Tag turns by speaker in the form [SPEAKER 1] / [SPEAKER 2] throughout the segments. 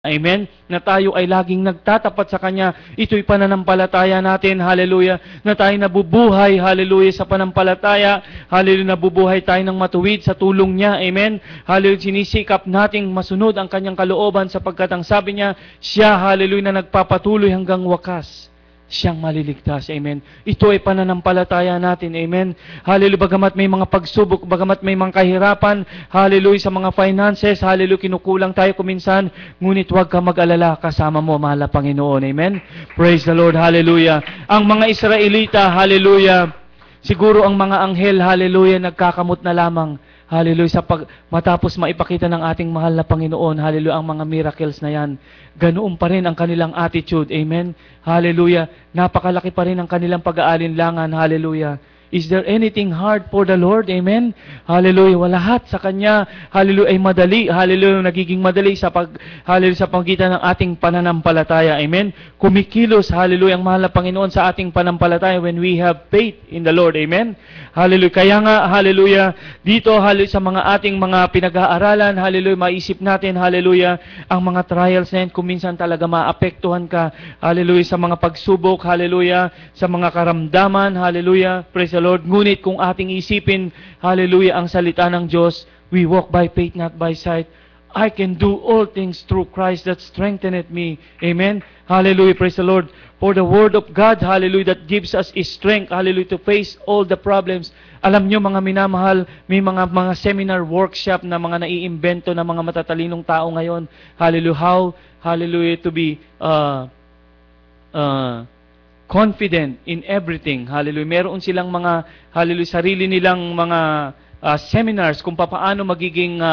[SPEAKER 1] Amen? Na tayo ay laging nagtatapat sa Kanya. Ito'y pananampalataya natin. Hallelujah. Na tayo nabubuhay. Hallelujah. Sa panampalataya. Hallelujah. Nabubuhay tayo ng matuwid sa tulong niya. Amen? Hallelujah. Sinisikap nating masunod ang Kanyang kalooban sapagkat ang sabi niya, siya, hallelujah, na nagpapatuloy hanggang wakas. Siyang maliligtas. Amen. Ito ay pananampalataya natin. Amen. Hallelujah. Bagamat may mga pagsubok, bagamat may mga kahirapan, hallelujah, sa mga finances, hallelujah, kinukulang tayo kuminsan, ngunit huwag ka mag-alala, kasama mo, mahal na Panginoon. Amen. Praise the Lord. Hallelujah. Ang mga Israelita, hallelujah, siguro ang mga anghel, hallelujah, nagkakamot na lamang. Hallelujah. Matapos maipakita ng ating mahal na Panginoon, hallelujah, ang mga miracles na yan, ganoon pa rin ang kanilang attitude. Amen. Hallelujah. Napakalaki pa rin ang kanilang pag-aalinlangan. Hallelujah. Is there anything hard for the Lord? Amen. Hallelujah. Lahat sa Kanya, hallelujah, ay madali. Hallelujah. Nagiging madali hallelujah, sa pagitan ng ating pananampalataya. Amen. Kumikilos, hallelujah, ang mahal na Panginoon sa ating pananampalataya when we have faith in the Lord. Amen. Hallelujah. Kaya nga, hallelujah, dito, hallelujah, sa mga ating mga pinag-aaralan, hallelujah, maisip natin, hallelujah, ang mga trials na yan, kung minsan talaga maapektuhan ka, hallelujah, sa mga pagsubok, hallelujah, sa mga karamdaman, hallelujah, praise the Lord. Ngunit kung ating isipin, hallelujah, ang salita ng Diyos, we walk by faith, not by sight. I can do all things through Christ that strengtheneth me. Amen. Hallelujah. Praise the Lord. For the word of God, hallelujah, that gives us strength, hallelujah, to face all the problems. Alam nyo, mga minamahal, may mga seminar workshop na mga naiimbento na mga matatalinong tao ngayon. Hallelujah. Hallelujah, to be confident in everything. Hallelujah. Meron silang mga, hallelujah, sarili nilang mga seminars kung paano magiging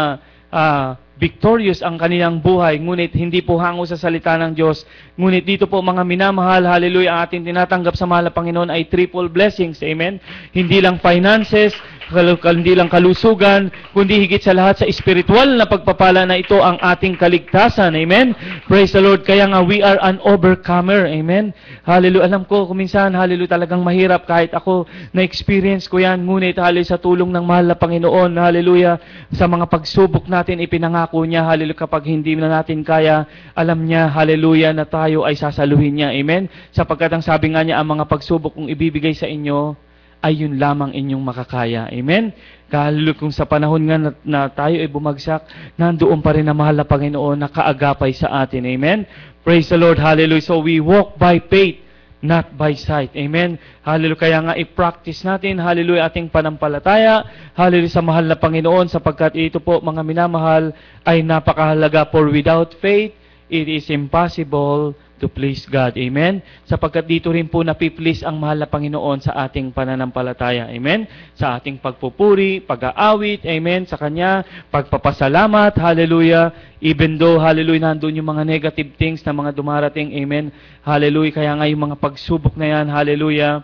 [SPEAKER 1] victorious ang kanilang buhay, ngunit hindi po hango sa salita ng Diyos. Ngunit dito po, mga minamahal, hallelujah, ang ating tinatanggap sa mahal na Panginoon ay triple blessings. Amen. Hindi lang finances, hindi lang kalusugan, kundi higit sa lahat sa spiritual na pagpapala na ito ang ating kaligtasan. Amen. Praise the Lord. Kaya nga, we are an overcomer. Amen. Hallelujah. Alam ko, kuminsan, hallelujah, talagang mahirap kahit ako na-experience ko yan. Ngunit, hallelujah, sa tulong ng mahal na Panginoon, hallelujah, sa mga pagsubok natin, ipinangako niya, hallelujah, kapag hindi na natin kaya, alam niya, hallelujah, na tayo ay sasaluhin niya. Amen. Sapagkat ang sabi nga niya, ang mga pagsubok kong ibibigay sa inyo, ay yun lamang inyong makakaya. Amen? Hallelujah, kung sa panahon nga na tayo ay bumagsak, nandoon pa rin na mahal na Panginoon na kaagapay sa atin. Amen? Praise the Lord. Hallelujah. So we walk by faith, not by sight. Amen? Hallelujah. Kaya nga i-practice natin, hallelujah, ating panampalataya, hallelujah, sa mahal na Panginoon, sapagkat ito po, mga minamahal, ay napakahalaga. For without faith, it is impossible to please God. Amen? Sapagkat dito rin po napiplease ang mahal na Panginoon sa ating pananampalataya. Amen? Sa ating pagpupuri, pag-aawit, amen, sa Kanya, pagpapasalamat, hallelujah, even though, hallelujah, nandun yung mga negative things na mga dumarating, amen, hallelujah, kaya nga yung mga pagsubok na yan, hallelujah,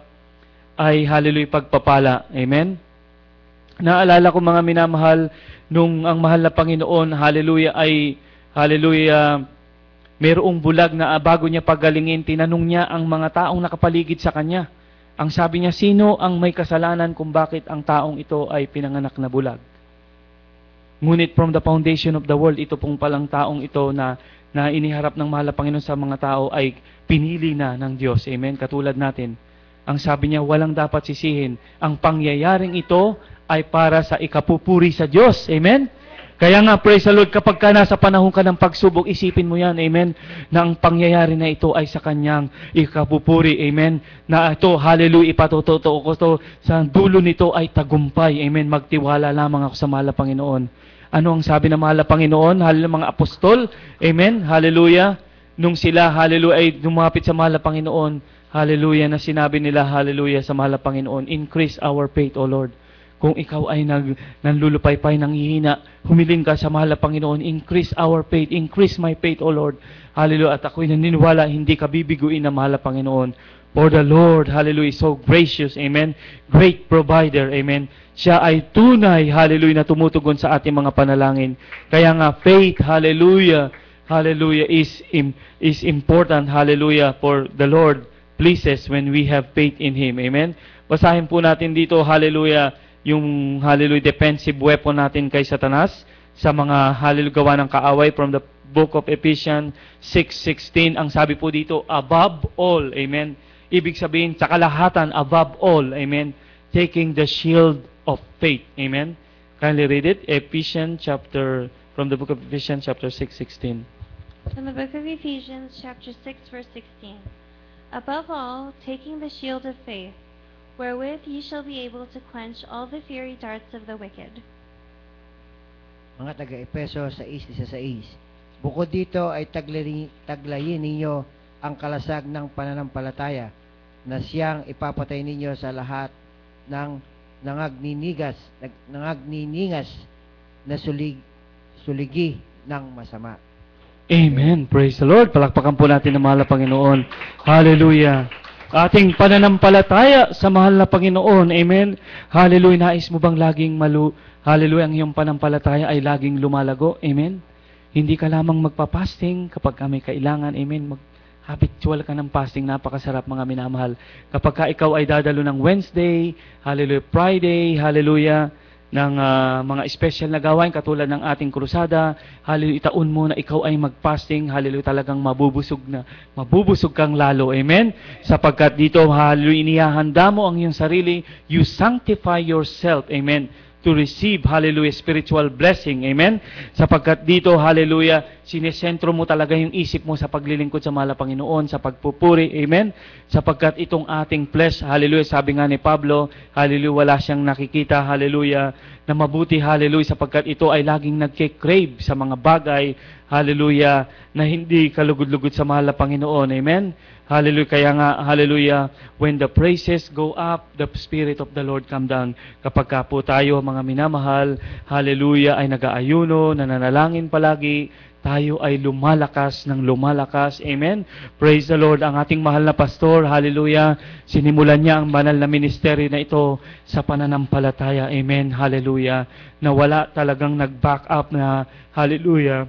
[SPEAKER 1] ay, hallelujah, pagpapala. Amen? Naalala ko, mga minamahal, nung ang mahal na Panginoon, hallelujah, ay, hallelujah, mayroong bulag na bago niya pagalingin, tinanong niya ang mga taong nakapaligid sa Kanya. Ang sabi niya, sino ang may kasalanan kung bakit ang taong ito ay pinanganak na bulag? Ngunit from the foundation of the world, ito pong palang taong ito na iniharap ng mahal na Panginoon sa mga tao ay pinili na ng Diyos. Amen? Katulad natin. Ang sabi niya, walang dapat sisihin. Ang pangyayaring ito ay para sa ikapupuri sa Diyos. Amen? Kaya nga, praise the Lord, kapag ka nasa panahon ka ng pagsubok, isipin mo yan, amen, na ang pangyayari na ito ay sa Kanyang ikapupuri, amen, na ito, hallelujah, ipatotoo ko to, sa dulo nito ay tagumpay, amen, magtiwala lamang ako sa mahal na Panginoon. Ano ang sabi ng mahal na Panginoon? Hallelujah, mga apostol, amen, hallelujah, nung sila, hallelujah, ay lumapit sa mahal na Panginoon, hallelujah, na sinabi nila, hallelujah, sa mahal na Panginoon, increase our faith, O Lord. Kung ikaw ay nanlulupaypay, nanghihina, humiling ka sa mahal na Panginoon, increase our faith, increase my faith, O Lord. Hallelujah. At ako'y naniniwala, hindi ka bibiguin na mahal na Panginoon. For the Lord, hallelujah, is so gracious, amen, great provider, amen. Siya ay tunay, hallelujah, na tumutugon sa ating mga panalangin. Kaya nga, faith, hallelujah, hallelujah, is important, hallelujah, for the Lord pleases when we have faith in Him, amen. Basahin po natin dito, hallelujah, yung hallelujah defensive weapon natin kay Satanas sa mga hallelujah gawa ng kaaway from the book of Ephesians 6:16. Ang sabi po dito, above all, amen. Ibig sabihin, sa kalahatan, above all, amen, taking the shield of faith, amen. Kindly read it, from the book of Ephesians chapter 6:16.
[SPEAKER 2] From the book of Ephesians, chapter 6, verse 16. Above all, taking the shield of faith, wherewith ye shall be able to quench all the fiery darts of the wicked.
[SPEAKER 3] Mga taga-Epeso 6:16. Bukod dito ay taglayin ninyo ang kalasag ng pananampalataya na siyang ipapatay ninyo sa lahat ng nangagniningas na suligi ng masama.
[SPEAKER 1] Amen. Praise the Lord. Palakpakan po natin ang mahal na Panginoon. Hallelujah. Ating pananampalataya sa mahal na Panginoon. Amen. Hallelujah. Nais mo bang laging Hallelujah. Ang iyong panampalataya ay laging lumalago. Amen. Hindi ka lamang magpa-fasting kapag may kailangan. Amen. Habitual ka ng fasting. Napakasarap mga minamahal. Kapag ka ikaw ay dadalo ng Wednesday, hallelujah, Friday, hallelujah, ng mga special na gawain katulad ng ating krusada, hallelujah, itaon mo na ikaw ay mag-fasting, hallelujah, talagang mabubusog kang lalo, amen? Sapagkat dito, hallelujah, inihahanda mo ang iyong sarili, you sanctify yourself, amen, to receive, hallelujah, spiritual blessing, amen? Sapagkat dito, hallelujah, sinesentro mo talaga yung isip mo sa paglilingkod sa mahal na Panginoon, sa pagpupuri, amen? Sapagkat itong ating flesh, hallelujah, sabi nga ni Pablo, hallelujah, wala siyang nakikita, hallelujah, na mabuti, hallelujah, sapagkat ito ay laging nagke-crave sa mga bagay, hallelujah, na hindi kalugod-lugod sa mahal na Panginoon, amen? Hallelujah. Kaya nga, hallelujah, when the praises go up, the Spirit of the Lord come down. Kapag ka po tayo, mga minamahal, hallelujah, ay nag-aayuno, nananalangin palagi, tayo ay lumalakas ng lumalakas. Amen? Praise the Lord. Ang ating mahal na pastor, hallelujah, sinimulan niya ang banal na ministeryo na ito sa pananampalataya. Amen? Hallelujah. Na wala talagang nag-back up na, hallelujah,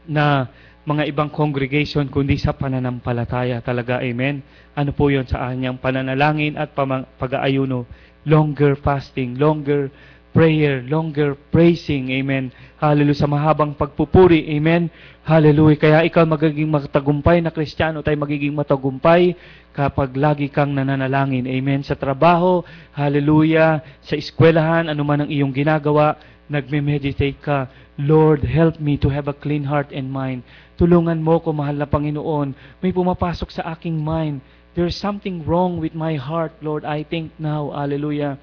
[SPEAKER 1] na mga ibang congregation kundi sa pananampalataya talaga, amen. Ano po 'yon sa kanyang pananalangin at pag-aayuno? Longer fasting, longer prayer, longer praising, amen. Hallelujah, sa mahabang pagpupuri, amen. Hallelujah. Kaya ikaw magiging matagumpay na Kristiyano, tayo magiging matagumpay kapag lagi kang nananalangin, amen. Sa trabaho, hallelujah, sa eskwelahan, anuman ang iyong ginagawa, nagme-meditate ka, Lord, help me to have a clean heart and mind. Tulungan mo ko, mahal na Panginoon. May pumapasok sa aking mind. There's something wrong with my heart, Lord. I think now, hallelujah.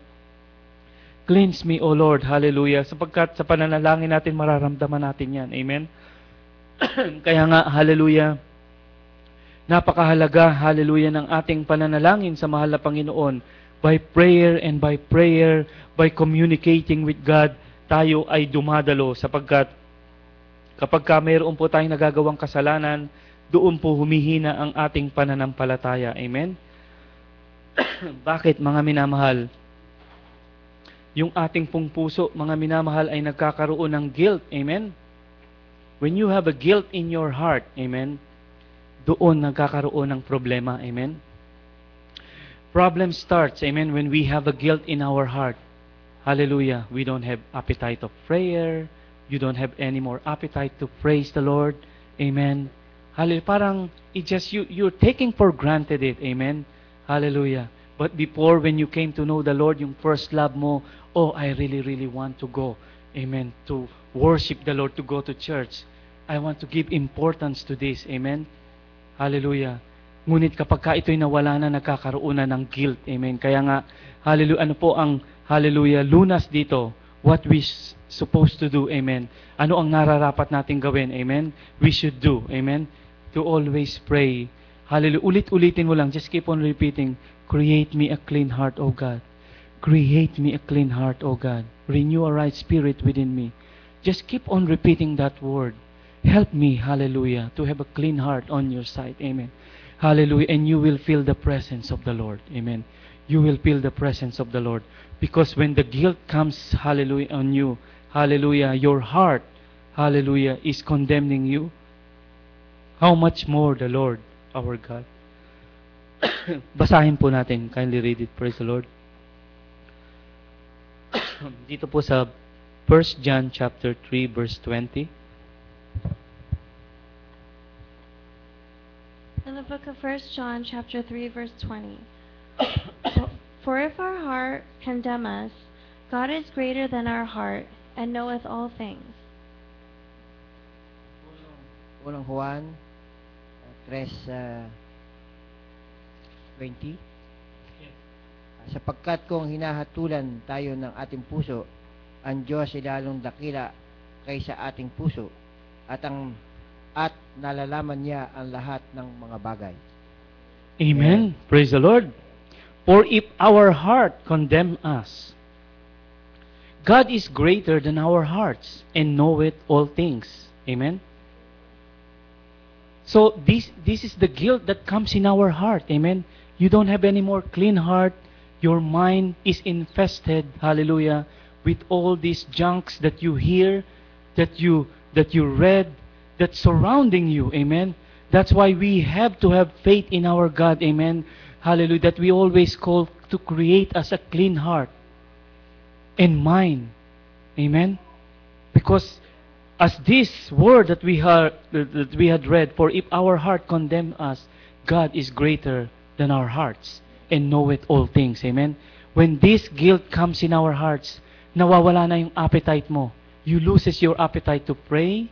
[SPEAKER 1] Cleanse me, O Lord, hallelujah. Sapagkat sa pananalangin natin, mararamdaman natin yan. Amen? Kaya nga, hallelujah, napakahalaga, hallelujah, ng ating pananalangin sa mahal na Panginoon. By prayer, by communicating with God, tayo ay dumadalo sapagkat kapag mayroon po tayong nagagawang kasalanan, doon po humihina ang ating pananampalataya. Amen? Bakit, mga minamahal? Yung ating pong puso, mga minamahal, ay nagkakaroon ng guilt. Amen? When you have a guilt in your heart, amen, doon nagkakaroon ng problema. Amen? Problem starts, amen, when we have a guilt in our heart. Hallelujah. We don't have appetite of prayer. You don't have any more appetite to praise the Lord. Amen. Hallelujah. Parang you're taking for granted it. Amen. Hallelujah. But before, when you came to know the Lord, yung first love mo, oh, I really, really want to go. Amen. To worship the Lord, to go to church. I want to give importance to this. Amen. Hallelujah. Ngunit kapag ka ito'y nawala na, nagkakaroon na ng guilt. Amen. Kaya nga, hallelujah, ano po ang hallelujah, lunas dito, what we supposed to do, amen. Ano ang nararapat nating gawin, amen? We should do, amen? To always pray. Hallelujah. Ulit-ulitin mo lang, just keep on repeating, create me a clean heart, O God. Create me a clean heart, O God. Renew a right spirit within me. Just keep on repeating that word. Help me, hallelujah, to have a clean heart on your side, amen. Hallelujah. And you will feel the presence of the Lord, amen. You will feel the presence of the Lord. Because when the guilt comes, hallelujah, on you, hallelujah, your heart, hallelujah, is condemning you, how much more the Lord, our God. Basahin po natin. Kindly read it. Praise the Lord. Dito po sa 1 John chapter 3 verse 20.
[SPEAKER 2] In the book of 1 John chapter 3 verse 20. For if our heart condemn us, God is greater than our heart, and knoweth all things.
[SPEAKER 3] Unang Juan 3:20. Sapagkat kung hinahatulan tayo ng ating puso, ang Diyos ay lalong dakila kaysa ating puso at nalalaman niya ang lahat ng mga bagay.
[SPEAKER 1] Amen. Praise the Lord. For if our heart condemn us, God is greater than our hearts and knoweth all things. Amen. So this is the guilt that comes in our heart. Amen. You don't have any more clean heart. Your mind is infested, hallelujah, with all these junks that you hear, that you read, that's surrounding you. Amen. That's why we have to have faith in our God. Amen. Hallelujah. That we always call to create us a clean heart and mind. Amen. Because as this word that we had read, for if our heart condemn us, God is greater than our hearts and knoweth all things. Amen. When this guilt comes in our hearts, nawawala na yung appetite mo. You loses your appetite to pray.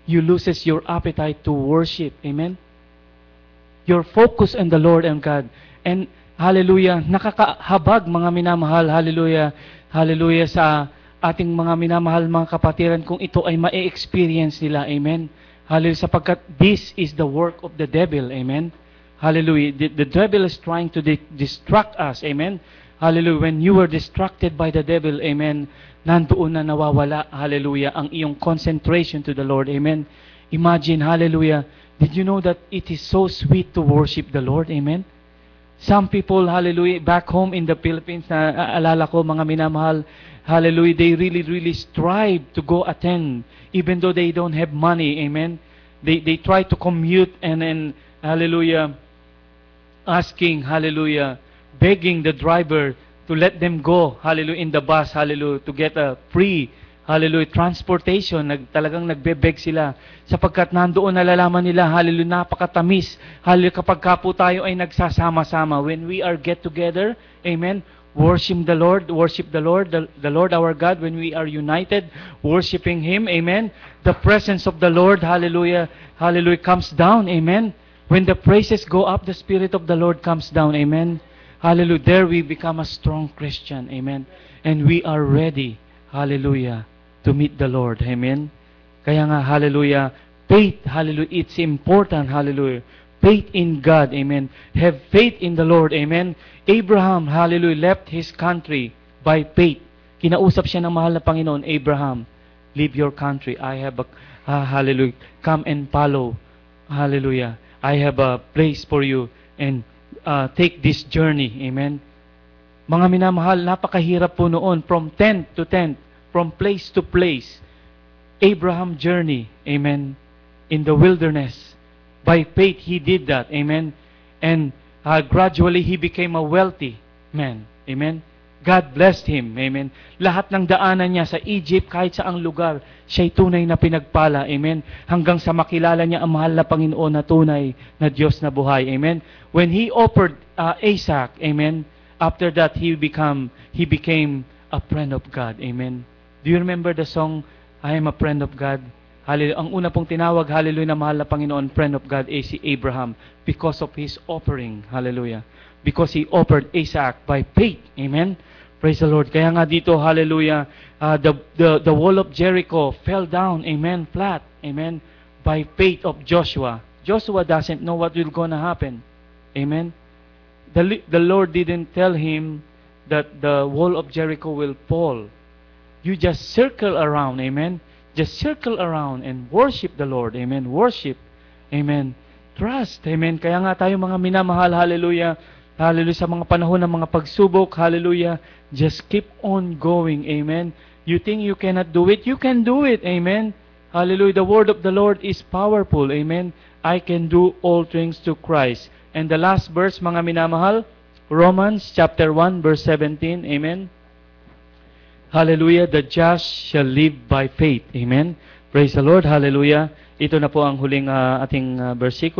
[SPEAKER 1] You loses your appetite to worship. Amen. Your focus on the Lord and God. And hallelujah, nakakahabag mga minamahal, hallelujah, hallelujah sa ating mga minamahal mga kapatiran kung ito ay ma-experience nila. Amen. Hallelujah, sapagkat this is the work of the devil. Amen. Hallelujah. The devil is trying to distract us. Amen. Hallelujah. When you were distracted by the devil, amen, nandoon na nawawala, hallelujah, ang iyong concentration to the Lord. Amen. Imagine, hallelujah, did you know that it is so sweet to worship the Lord? Amen. Some people, hallelujah, back home in the Philippines, na alala ko, mga minamahal, hallelujah, they really strive to go attend, even though they don't have money. Amen. They try to commute and hallelujah, asking, hallelujah, begging the driver to let them go, hallelujah, in the bus, hallelujah, to get a free, hallelujah, transportation. Talagang nagbe-beg sila sapagkat nandoon nalalaman nila, hallelujah, napakatamis, hallelujah, kapag po tayo ay nagsasama-sama. When we are get together, amen, worship the Lord, the Lord our God, when we are united, worshiping Him, amen, the presence of the Lord, hallelujah, hallelujah, comes down, amen. When the praises go up, the Spirit of the Lord comes down. Amen. Hallelujah. There we become a strong Christian. Amen. And we are ready, hallelujah, to meet the Lord. Amen. Kaya nga, hallelujah, faith, hallelujah, it's important, hallelujah. Faith in God. Amen. Have faith in the Lord. Amen. Abraham, hallelujah, left his country by faith. Kinausap siya ng mahal na Panginoon, Abraham, leave your country. I have hallelujah, come and follow. Hallelujah. I have a place for you and take this journey. Amen. Mga minamahal, napakahirap po noon from tent to tent, from place to place. Abraham journey. Amen. In the wilderness. By faith, he did that. Amen. And gradually, he became a wealthy man. Amen. God blessed him. Amen. Lahat ng daanan niya sa Egypt, kahit saang lugar, siya'y tunay na pinagpala. Amen. Hanggang sa makilala niya ang mahal na Panginoon na tunay na Diyos na buhay. Amen. When he offered Isaac, amen, after that he became a friend of God. Amen. Do you remember the song, I am a friend of God? Hallelujah. Ang una pong tinawag, hallelujah, na mahal na Panginoon, friend of God, ay si Abraham because of his offering. Hallelujah. Because he offered Isaac by faith. Amen. Praise the Lord. Kaya nga dito, hallelujah, the wall of Jericho fell down, amen, flat, amen, by faith of Joshua. Joshua doesn't know what will gonna happen. Amen. The Lord didn't tell him that the wall of Jericho will fall. You just circle around, amen. Just circle around and worship the Lord, amen. Worship, amen. Trust, amen. Kaya nga tayo mga minamahal, hallelujah, hallelujah, sa mga panahon ng mga pagsubok, hallelujah, just keep on going, amen. You think you cannot do it? You can do it, amen. Hallelujah, the word of the Lord is powerful, amen. I can do all things through Christ. And the last verse, mga minamahal, Romans chapter 1, verse 17, amen. Hallelujah, the just shall live by faith. Amen. Praise the Lord. Hallelujah. Ito na po ang huling ating versikulo.